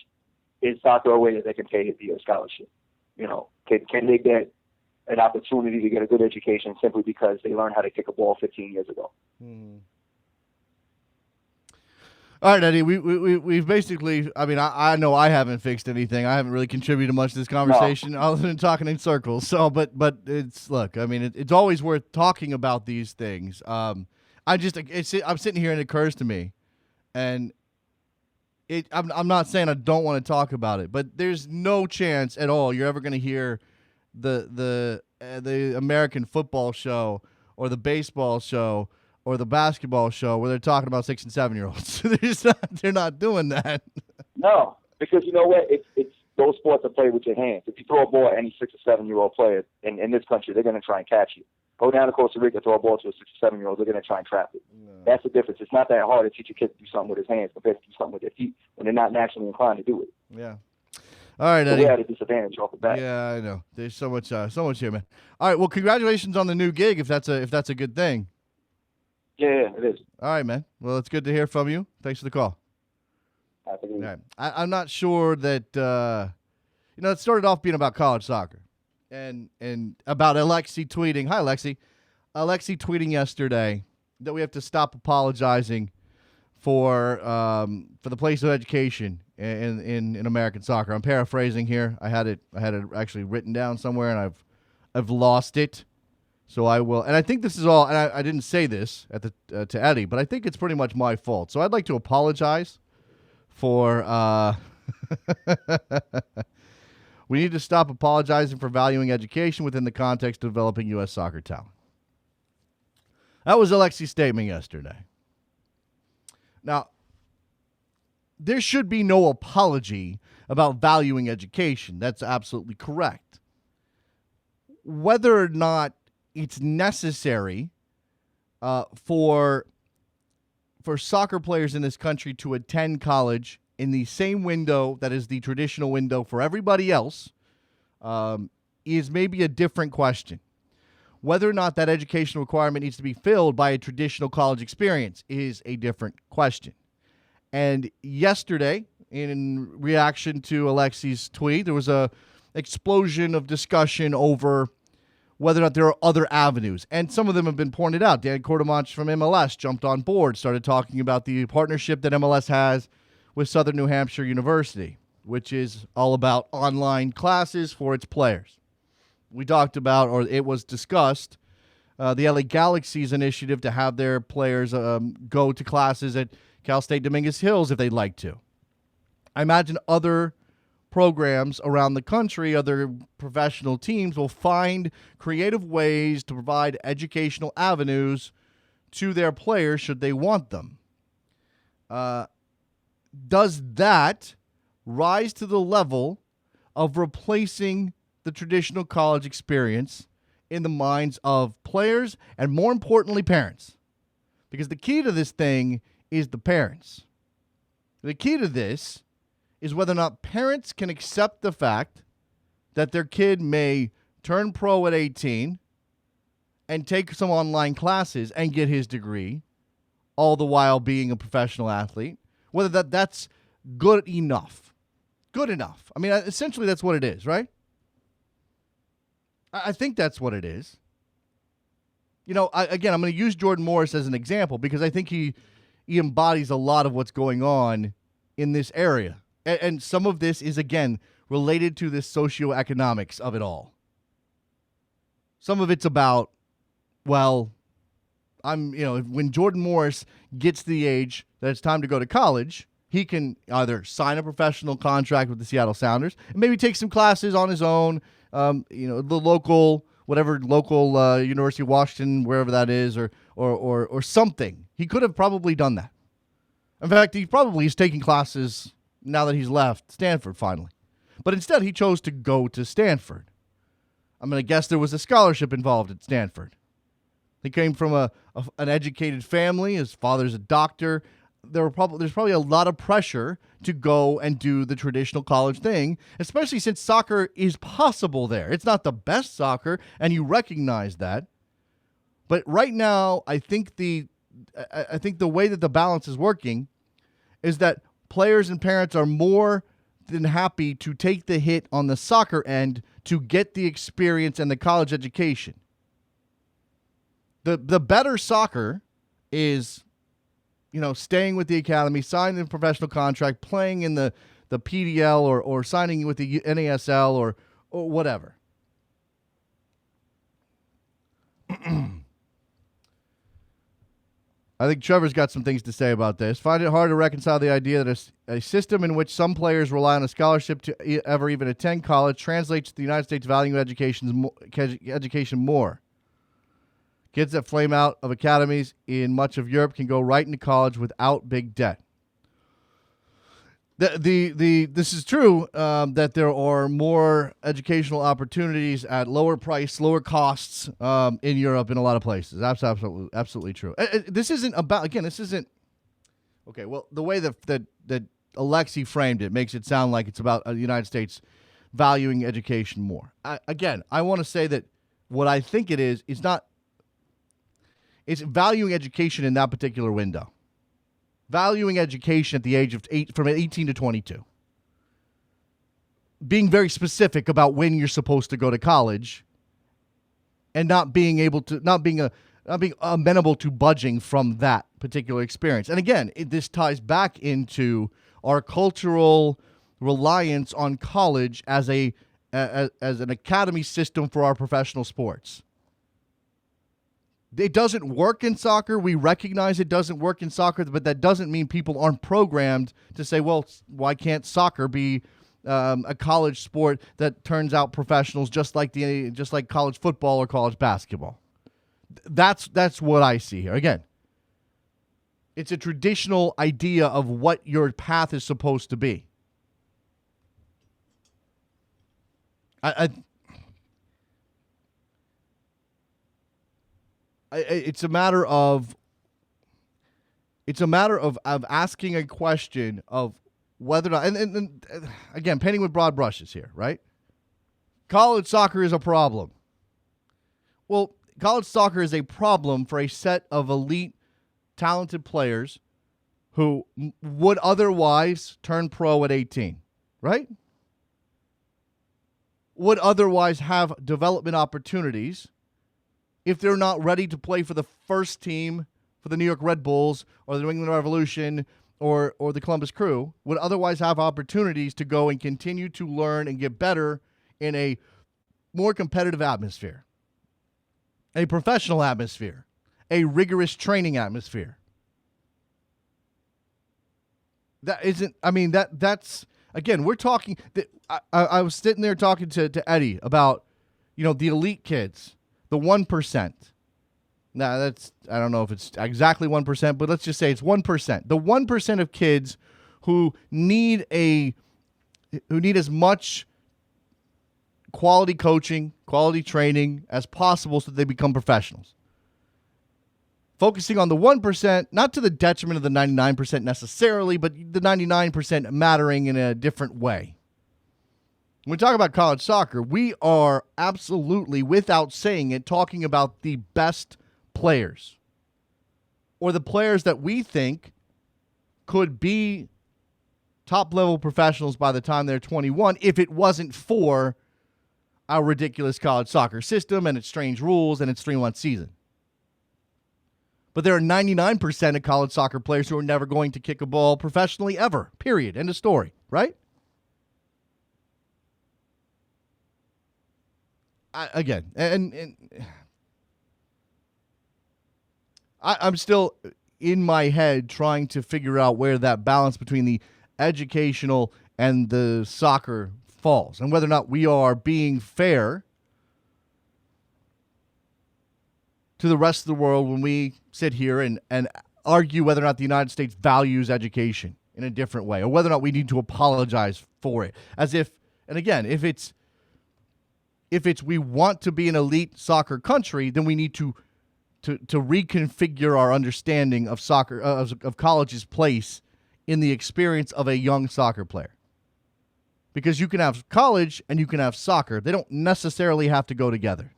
is soccer a way that they can pay via a scholarship? Can they get an opportunity to get a good education simply because they learned how to kick a ball 15 years ago? All right, Eddie, we've basically, I know I haven't fixed anything. I haven't really contributed much to this conversation other than talking in circles. So, but it's always worth talking about these things. I'm sitting here and it occurs to me, and I'm not saying I don't want to talk about it, but there's no chance at all you're ever going to hear the American football show or the baseball show or the basketball show where they're talking about 6 and 7-year-olds. They're not doing that. No, because you know what? It's those sports are played with your hands. If you throw a ball at any 6 or 7-year-old player in this country, they're going to try and catch you. Go down to Costa Rica, throw a ball to a 6 or 7-year-old, they're going to try and trap it. No. That's the difference. It's not that hard to teach a kid to do something with his hands compared to do something with their feet when they're not naturally inclined to do it. Yeah. All right, Eddie. So we had a disadvantage off the bat. Yeah, I know. There's so much here, man. All right, well, congratulations on the new gig if that's a good thing. Yeah, it is. All right, man. Well, it's good to hear from you. Thanks for the call. All right. I'm not sure that it started off being about college soccer and about Alexi tweeting. Hi, Alexi. Alexi tweeting yesterday that we have to stop apologizing for the place of education in American soccer. I'm paraphrasing here. I had it actually written down somewhere, and I've lost it. So I will, and I think this is all. And I didn't say this at the to Eddie, but I think it's pretty much my fault. So I'd like to apologize for. We need to stop apologizing for valuing education within the context of developing U.S. soccer talent. That was Alexi's statement yesterday. Now, there should be no apology about valuing education. That's absolutely correct. Whether or not it's necessary for soccer players in this country to attend college in the same window that is the traditional window for everybody else is maybe a different question. Whether or not that educational requirement needs to be filled by a traditional college experience is a different question. And yesterday, in reaction to Alexi's tweet, there was a explosion of discussion over whether or not there are other avenues. And some of them have been pointed out. Dan Cordemonch from MLS jumped on board, started talking about the partnership that MLS has with Southern New Hampshire University, which is all about online classes for its players. We talked about, or it was discussed, the LA Galaxy's initiative to have their players go to classes at Cal State Dominguez Hills if they'd like to. I imagine other programs around the country, other professional teams will find creative ways to provide educational avenues to their players should they want them. Does that rise to the level of replacing the traditional college experience in the minds of players and, more importantly, parents? Because the key to this thing is the parents. The key to this is whether or not parents can accept the fact that their kid may turn pro at 18 and take some online classes and get his degree, all the while being a professional athlete, whether that's good enough. Good enough. I mean, essentially that's what it is, right? I think that's what it is. You know, I'm going to use Jordan Morris as an example because I think he embodies a lot of what's going on in this area. And some of this is, again, related to the socioeconomics of it all. Some of it's about, well, when Jordan Morris gets to the age that it's time to go to college, he can either sign a professional contract with the Seattle Sounders and maybe take some classes on his own, the local University of Washington, wherever that is, or something. He could have probably done that. In fact, he probably is taking classes now that he's left Stanford finally. But instead, he chose to go to Stanford. I'm going to guess there was a scholarship involved at Stanford. He came from an educated family. His father's a doctor. There's probably a lot of pressure to go and do the traditional college thing, especially since soccer is possible there. It's not the best soccer, and you recognize that. But right now, I think the way that the balance is working is that players and parents are more than happy to take the hit on the soccer end to get the experience and the college education. The better soccer is, staying with the academy, signing a professional contract, playing in the PDL or signing with the NASL or whatever. I think Trevor's got some things to say about this. Find it hard to reconcile the idea that a system in which some players rely on a scholarship to ever even attend college translates to the United States valuing education more. Kids that flame out of academies in much of Europe can go right into college without big debt. This is true that there are more educational opportunities at lower price, lower costs in Europe in a lot of places. That's absolutely true. This isn't about, again, this isn't, okay, well, the way that Alexi framed it makes it sound like it's about the United States valuing education more. I want to say that what I think it is not, it's valuing education in that particular window. Valuing education at the age of from 18 to 22. Being very specific about when you're supposed to go to college and not being not being amenable to budging from that particular experience. And again, this ties back into our cultural reliance on college as an academy system for our professional sports. It doesn't work in soccer. We recognize it doesn't work in soccer, but that doesn't mean people aren't programmed to say, well, why can't soccer be a college sport that turns out professionals just like college football or college basketball? That's what I see here. Again, it's a traditional idea of what your path is supposed to be. It's a matter of asking a question of whether or not, and again, painting with broad brushes here, right? College soccer is a problem. Well, college soccer is a problem for a set of elite, talented players who would otherwise turn pro at 18, right? Would otherwise have development opportunities if they're not ready to play for the first team for the New York Red Bulls or the New England Revolution or the Columbus Crew, would otherwise have opportunities to go and continue to learn and get better in a more competitive atmosphere, a professional atmosphere, a rigorous training atmosphere. That's again, we're talking, I was sitting there talking to Eddie about, the elite kids, the 1%. Now, I don't know if it's exactly 1%, but let's just say it's 1%. The 1% of kids who need as much quality coaching, quality training as possible so that they become professionals. Focusing on the 1%, not to the detriment of the 99% necessarily, but the 99% mattering in a different way. When we talk about college soccer, we are absolutely, without saying it, talking about the best players, or the players that we think could be top-level professionals by the time they're 21 if it wasn't for our ridiculous college soccer system and its strange rules and its 3-month season. But there are 99% of college soccer players who are never going to kick a ball professionally ever, period. End of story, right? I'm still in my head trying to figure out where that balance between the educational and the soccer falls, and whether or not we are being fair to the rest of the world when we sit here and argue whether or not the United States values education in a different way, or whether or not we need to apologize for it. As if, and again, if it's we want to be an elite soccer country, then we need to reconfigure our understanding of soccer, of college's place in the experience of a young soccer player. Because you can have college and you can have soccer. They don't necessarily have to go together.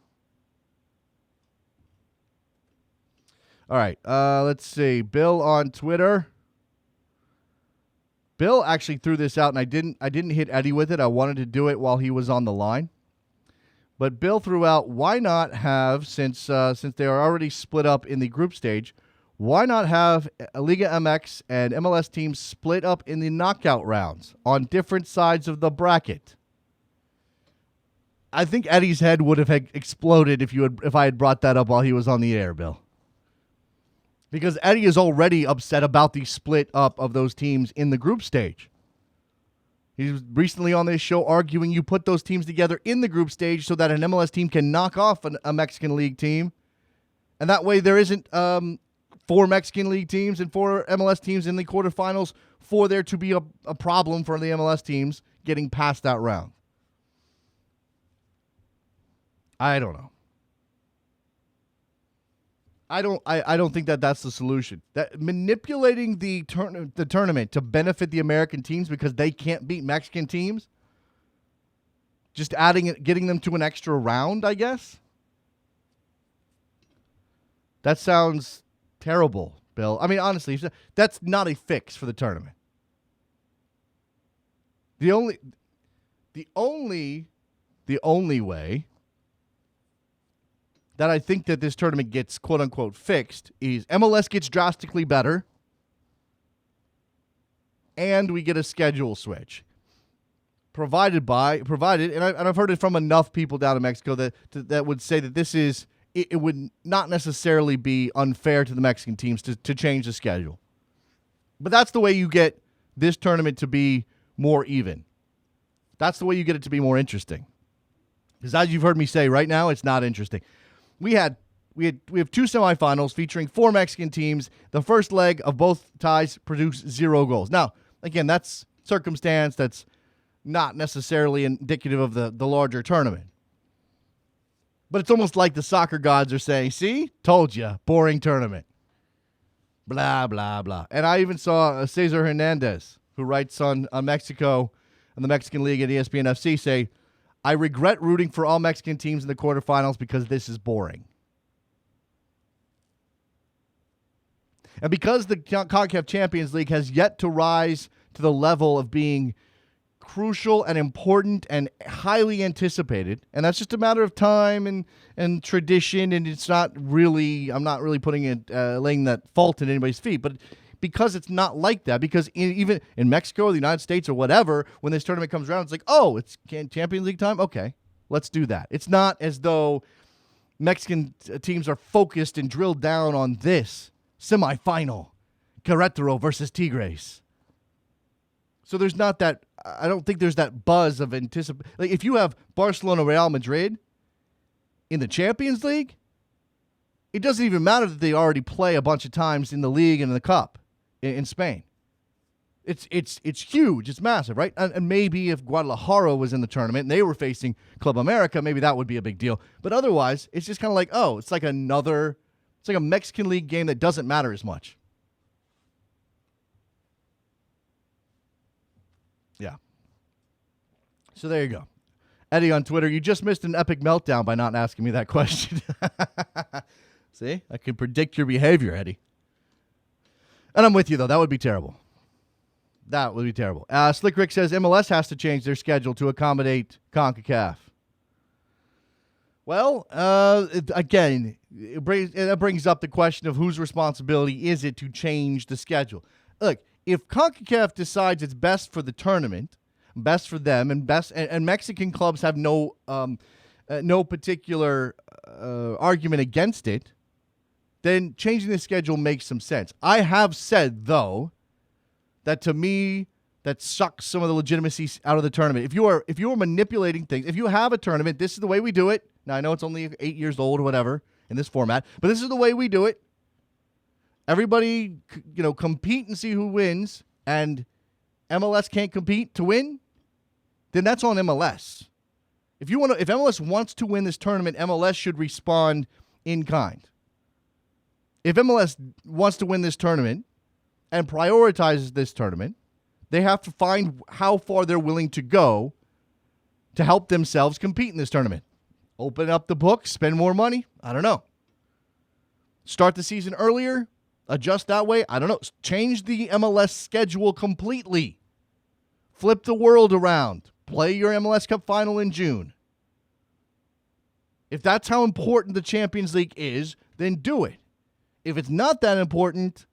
All right, let's see. Bill on Twitter. Bill actually threw this out, and I didn't hit Eddie with it. I wanted to do it while he was on the line. But Bill threw out, why not have, since they are already split up in the group stage, why not have Liga MX and MLS teams split up in the knockout rounds on different sides of the bracket? I think Eddie's head would have exploded if I had brought that up while he was on the air, Bill. Because Eddie is already upset about the split up of those teams in the group stage. He was recently on this show arguing you put those teams together in the group stage so that an MLS team can knock off a Mexican League team. And that way there isn't 4 Mexican League teams and 4 MLS teams in the quarterfinals for there to be a problem for the MLS teams getting past that round. I don't know. I don't think that's the solution. That manipulating the tournament to benefit the American teams because they can't beat Mexican teams, just getting them to an extra round, I guess. That sounds terrible, Bill. I mean, honestly, that's not a fix for the tournament. The only way that I think that this tournament gets quote-unquote fixed is MLS gets drastically better and we get a schedule switch. Provided, and I've heard it from enough people down in Mexico that would say that this is, it would not necessarily be unfair to the Mexican teams to change the schedule. But that's the way you get this tournament to be more even. That's the way you get it to be more interesting. Because as you've heard me say, right now, it's not interesting. We have two semifinals featuring 4 Mexican teams. The first leg of both ties produced 0 goals. Now, again, that's circumstance. That's not necessarily indicative of the larger tournament. But it's almost like the soccer gods are saying, see, told you, boring tournament. Blah, blah, blah. And I even saw Cesar Hernandez, who writes on Mexico and the Mexican League at ESPN FC, say, I regret rooting for all Mexican teams in the quarterfinals because this is boring. And because the CONCACAF Champions League has yet to rise to the level of being crucial and important and highly anticipated, and that's just a matter of time and tradition, and it's not really, I'm not really putting it, laying that fault in anybody's feet, but because it's not like that, because even in Mexico or the United States or whatever, when this tournament comes around, it's like, oh, it's Champions League time? Okay, let's do that. It's not as though Mexican teams are focused and drilled down on this semifinal, Querétaro versus Tigres. So there's not that, I don't think there's that buzz of anticipation. Like if you have Barcelona, Real Madrid in the Champions League, it doesn't even matter that they already play a bunch of times in the league and in the cup in Spain. It's huge. It's massive, right? And maybe if Guadalajara was in the tournament and they were facing Club America, maybe that would be a big deal. But otherwise, it's just kind of like, oh, it's like a Mexican League game that doesn't matter as much. Yeah. So there you go. Eddie on Twitter, you just missed an epic meltdown by not asking me that question. See? I can predict your behavior, Eddie. And I'm with you, though. That would be terrible. That would be terrible. Slick Rick says MLS has to change their schedule to accommodate CONCACAF. Well, again, that brings up the question of whose responsibility is it to change the schedule. Look, if CONCACAF decides it's best for the tournament, best for them, and Mexican clubs have no particular argument against it, then changing the schedule makes some sense. I have said, though, that to me, that sucks some of the legitimacy out of the tournament. If you are manipulating things, if you have a tournament, this is the way we do it. Now, I know it's only 8 years old or whatever in this format, but this is the way we do it. Everybody, compete and see who wins, and MLS can't compete to win, then that's on MLS. If MLS wants to win this tournament, MLS should respond in kind. If MLS wants to win this tournament and prioritizes this tournament, they have to find how far they're willing to go to help themselves compete in this tournament. Open up the books, spend more money. I don't know. Start the season earlier, adjust that way. I don't know. Change the MLS schedule completely. Flip the world around. Play your MLS Cup final in June. If that's how important the Champions League is, then do it. If it's not that important,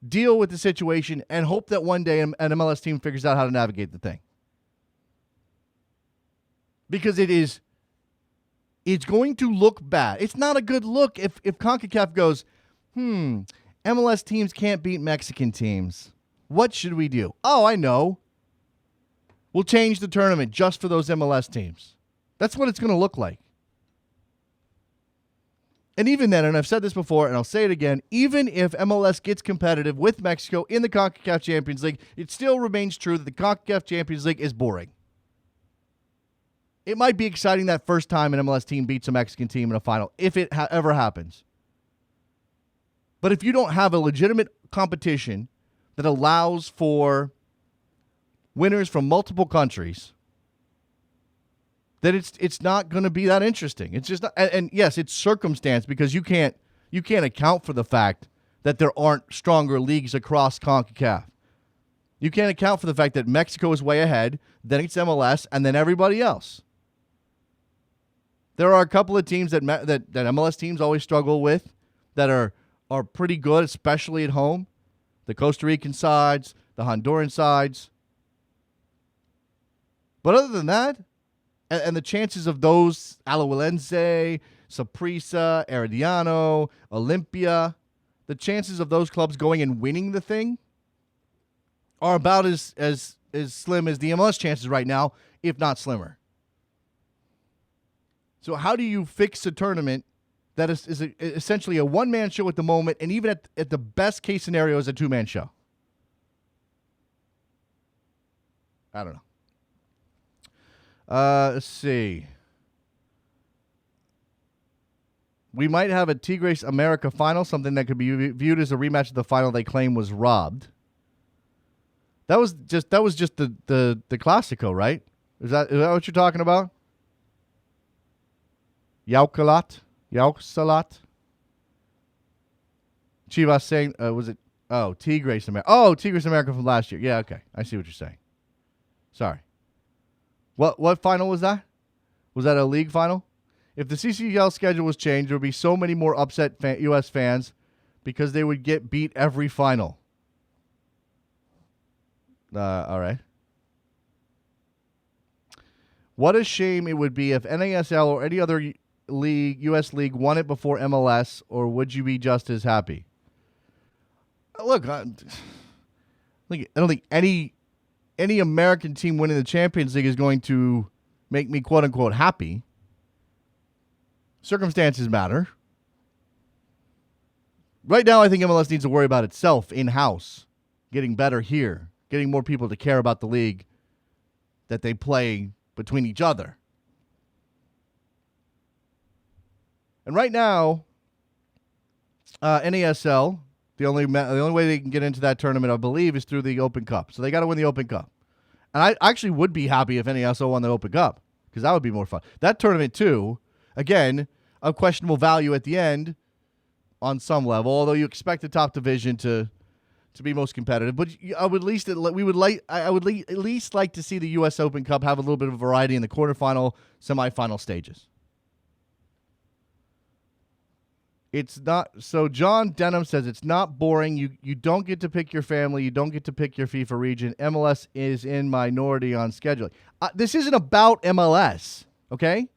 deal with the situation and hope that one day an MLS team figures out how to navigate the thing. Because it's going to look bad. It's not a good look if CONCACAF goes, MLS teams can't beat Mexican teams. What should we do? Oh, I know. We'll change the tournament just for those MLS teams. That's what it's going to look like. And even then, and I've said this before, and I'll say it again, even if MLS gets competitive with Mexico in the CONCACAF Champions League, it still remains true that the CONCACAF Champions League is boring. It might be exciting that first time an MLS team beats a Mexican team in a final, if it ever happens. But if you don't have a legitimate competition that allows for winners from multiple countries, then it's not going to be that interesting. It's just not, and yes, it's circumstance because you can't account for the fact that there aren't stronger leagues across CONCACAF. You can't account for the fact that Mexico is way ahead, then it's MLS, and then everybody else. There are a couple of teams that MLS teams always struggle with that are pretty good, especially at home. The Costa Rican sides, the Honduran sides. But other than that, and the chances of those, Alajuelense, Saprissa, Herediano, Olympia, the chances of those clubs going and winning the thing are about as slim as the MLS chances right now, if not slimmer. So how do you fix a tournament that is essentially a one-man show at the moment, and even at the best case scenario is a two-man show? I don't know. Let's see. We might have a Tigres America final, something that could be viewed as a rematch of the final they claim was robbed. That was just the Clásico, right? Is that what you're talking about? Yausalat. Chivas saying, was it? Oh, Tigres America. Oh, Tigres America from last year. Yeah, okay. I see what you're saying. Sorry. What final was that? Was that a league final? If the CCL schedule was changed, there would be so many more upset U.S. fans because they would get beat every final. All right. What a shame it would be if NASL or any other league, U.S. league, won it before MLS, or would you be just as happy? Look, I don't think any American team winning the Champions League is going to make me quote-unquote happy. Circumstances matter. Right now, I think MLS needs to worry about itself in-house, getting better here, getting more people to care about the league that they play between each other. And right now, NASL, the only way they can get into that tournament, I believe, is through the Open Cup. So they got to win the Open Cup. And I actually would be happy if NASL won the Open Cup, because that would be more fun. That tournament, too, again, of questionable value at the end on some level, although you expect the top division to be most competitive. But I would at least like to see the U.S. Open Cup have a little bit of variety in the quarterfinal, semifinal stages. It's not so. John Denham says it's not boring. You don't get to pick your family. You don't get to pick your FIFA region. MLS is in minority on scheduling. This isn't about MLS, okay?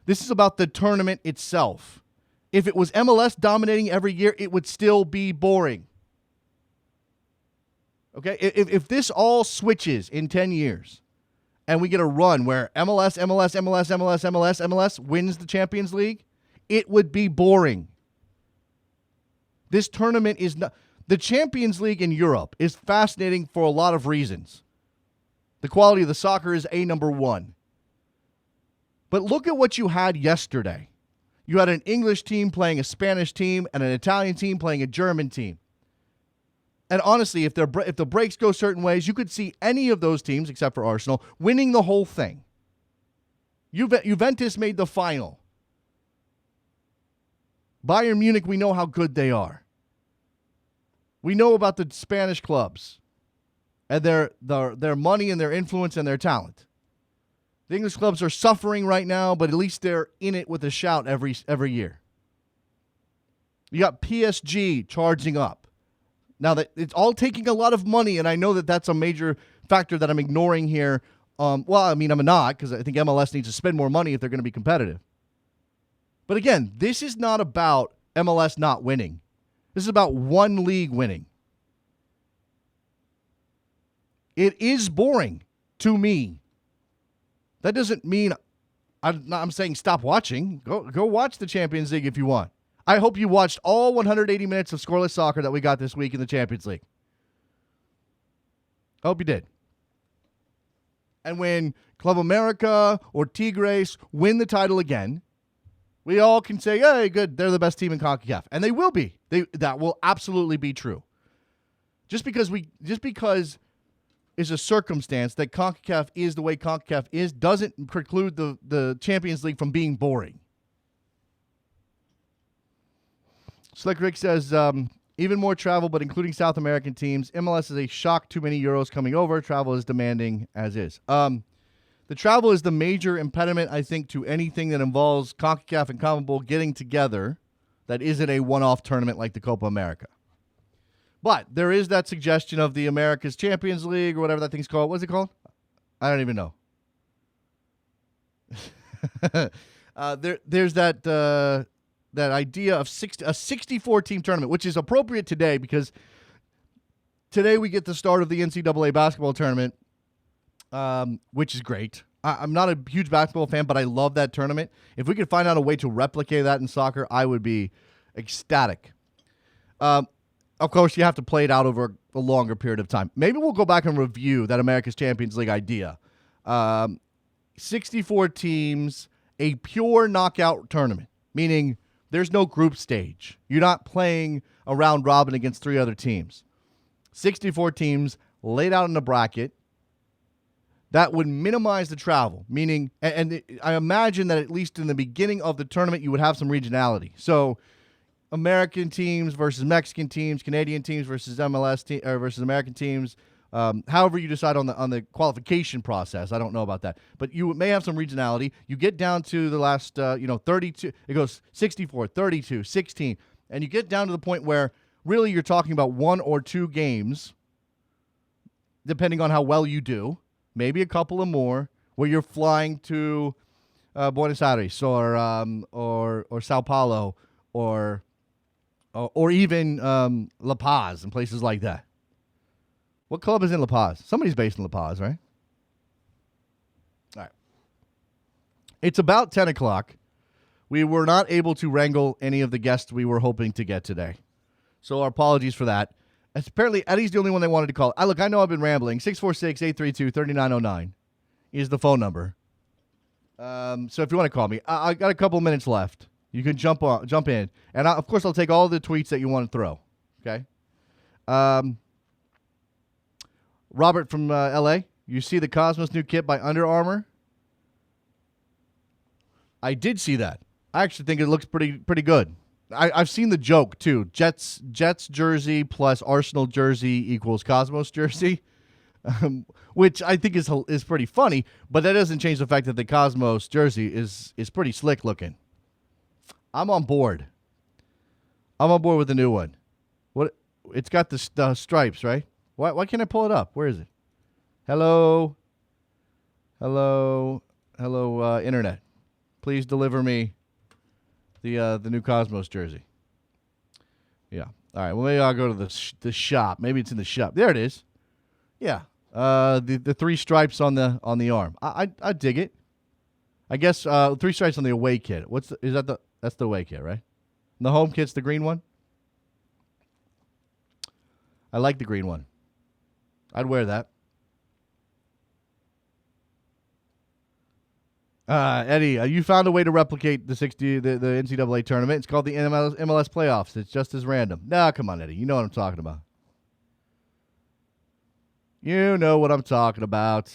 This is about the tournament itself. If it was MLS dominating every year, it would still be boring. Okay? If this all switches in 10 years and we get a run where MLS wins the Champions League, it would be boring. This tournament is not... The Champions League in Europe is fascinating for a lot of reasons. The quality of the soccer is number one. But look at what you had yesterday. You had an English team playing a Spanish team and an Italian team playing a German team. And honestly, if the breaks go certain ways, you could see any of those teams, except for Arsenal, winning the whole thing. Juventus made the final. Bayern Munich, we know how good they are. We know about the Spanish clubs and their money and their influence and their talent. The English clubs are suffering right now, but at least they're in it with a shout every year. You got PSG charging up. Now, that it's all taking a lot of money, and I know that that's a major factor that I'm ignoring here. I'm not, because I think MLS needs to spend more money if they're going to be competitive. But again, this is not about MLS not winning. This is about one league winning. It is boring to me. That doesn't mean I'm saying stop watching. Go watch the Champions League if you want. I hope you watched all 180 minutes of scoreless soccer that we got this week in the Champions League. I hope you did. And when Club America or Tigres win the title again, we all can say, hey, good, they're the best team in CONCACAF. And they will be. That will absolutely be true. Just because is a circumstance that CONCACAF is the way CONCACAF is doesn't preclude the Champions League from being boring. Slick Rick says, even more travel, but including South American teams. MLS is a shock, too many Euros coming over. Travel is demanding as is. The travel is the major impediment, I think, to anything that involves CONCACAF and CONMEBOL getting together that isn't a one-off tournament like the Copa America. But there is that suggestion of the America's Champions League or whatever that thing's called. What's it called? I don't even know. There's that idea of a 64-team tournament, which is appropriate today because today we get the start of the NCAA basketball tournament, which is great. I'm not a huge basketball fan, but I love that tournament. If we could find out a way to replicate that in soccer, I would be ecstatic. Of course, you have to play it out over a longer period of time. Maybe we'll go back and review that America's Champions League idea. 64 teams, a pure knockout tournament, meaning there's no group stage. You're not playing a round robin against 3 other teams. 64 teams laid out in a bracket. That would minimize the travel, meaning, and I imagine that at least in the beginning of the tournament, you would have some regionality. So American teams versus Mexican teams, Canadian teams versus MLS versus American teams. However you decide on the qualification process, I don't know about that, but you may have some regionality. You get down to the last 32. It goes 64, 32, 16, and you get down to the point where really you're talking about 1 or 2 games, depending on how well you do. Maybe a couple of more where you're flying to Buenos Aires or Sao Paulo or even La Paz and places like that. What club is in La Paz? Somebody's based in La Paz, right? All right. It's about 10 o'clock. We were not able to wrangle any of the guests we were hoping to get today. So our apologies for that. Apparently, Eddie's the only one they wanted to call. Look, I know I've been rambling. 646-832-3909 is the phone number. So if you want to call me, I got a couple minutes left. You can jump in. And, of course, I'll take all the tweets that you want to throw. Okay? Robert from L.A., you see the Cosmos new kit by Under Armour? I did see that. I actually think it looks pretty good. I've seen the joke, too. Jets jersey plus Arsenal jersey equals Cosmos jersey, which I think is pretty funny, but that doesn't change the fact that the Cosmos jersey is pretty slick looking. I'm on board. I'm on board with the new one. What? It's got the stripes, right? Why can't I pull it up? Where is it? Hello, internet. Please deliver me the new Cosmos jersey. Yeah. All right. Well, maybe I'll go to the shop. Maybe it's in the shop. There it is. Yeah. The 3 stripes on the arm. I dig it. I guess 3 stripes on the away kit. That's the away kit, right? And the home kit's the green one. I like the green one. I'd wear that. Eddie, you found a way to replicate the NCAA tournament. It's called the MLS playoffs. It's just as random. Nah, come on, Eddie. You know what I'm talking about. You know what I'm talking about.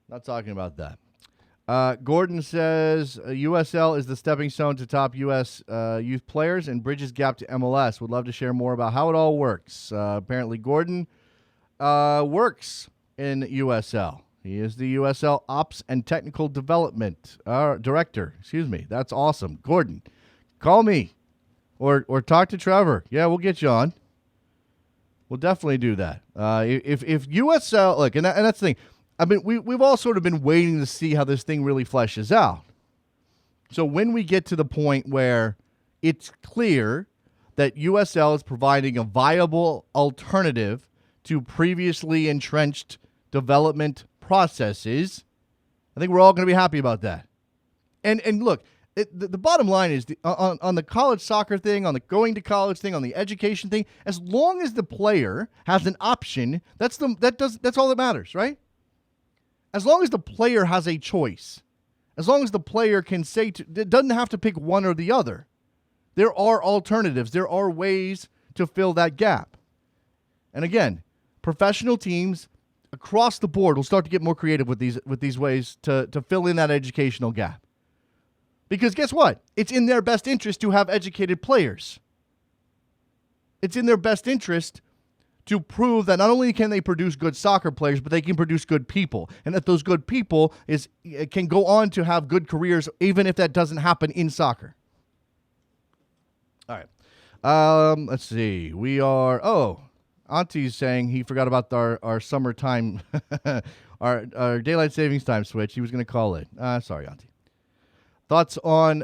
Not talking about that. Gordon says USL is the stepping stone to top U.S. Youth players and bridges gap to MLS. Would love to share more about how it all works. Apparently, Gordon works in USL. He is the USL Ops and Technical Development Director. Excuse me. That's awesome. Gordon, call me or talk to Trevor. Yeah, we'll get you on. We'll definitely do that. If USL, look, and that's the thing. I mean, we've all sort of been waiting to see how this thing really fleshes out. So when we get to the point where it's clear that USL is providing a viable alternative to previously entrenched development processes, I think we're all going to be happy about that. And look, the bottom line is on the college soccer thing, on the going to college thing, on the education thing, as long as the player has an option, that's all that matters, right? As long as the player has a choice, as long as the player can say doesn't have to pick one or the other. There are alternatives. There are ways to fill that gap. And again, professional teams across the board will start to get more creative with these ways to fill in that educational gap. Because guess what? It's in their best interest to have educated players. It's in their best interest to prove that not only can they produce good soccer players, but they can produce good people, and that those good people can go on to have good careers, even if that doesn't happen in soccer. All right. Let's see. We are. Oh, Auntie's saying he forgot about our summertime, our daylight savings time switch. He was going to call it. Sorry, Auntie. Thoughts on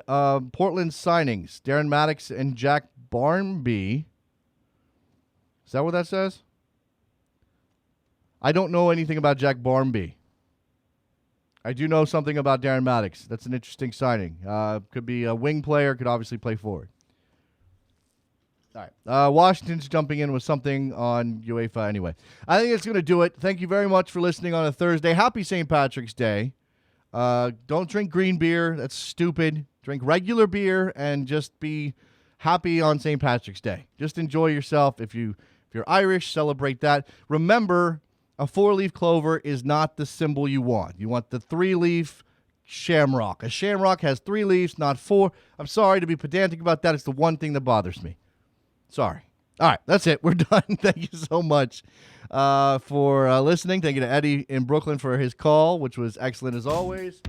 Portland signings: Darren Maddox and Jack Barmby. Is that what that says? I don't know anything about Jack Barmby. I do know something about Darren Maddox. That's an interesting signing. Could be a wing player. Could obviously play forward. All right. Washington's jumping in with something on UEFA anyway. I think it's going to do it. Thank you very much for listening on a Thursday. Happy St. Patrick's Day. Don't drink green beer. That's stupid. Drink regular beer and just be happy on St. Patrick's Day. Just enjoy yourself. If you're Irish, celebrate that. Remember, a 4-leaf clover is not the symbol you want. You want the 3-leaf shamrock. A shamrock has 3 leaves, not 4. I'm sorry to be pedantic about that. It's the one thing that bothers me. Sorry. All right, that's it. We're done. Thank you so much for listening. Thank you to Eddie in Brooklyn for his call, which was excellent as always.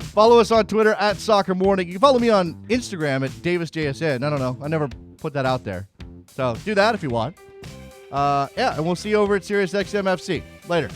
Follow us on Twitter at Soccer Morning. You can follow me on Instagram at DavisJSN. I don't know. I never put that out there. So do that if you want. And we'll see you over at SiriusXM FC. Later.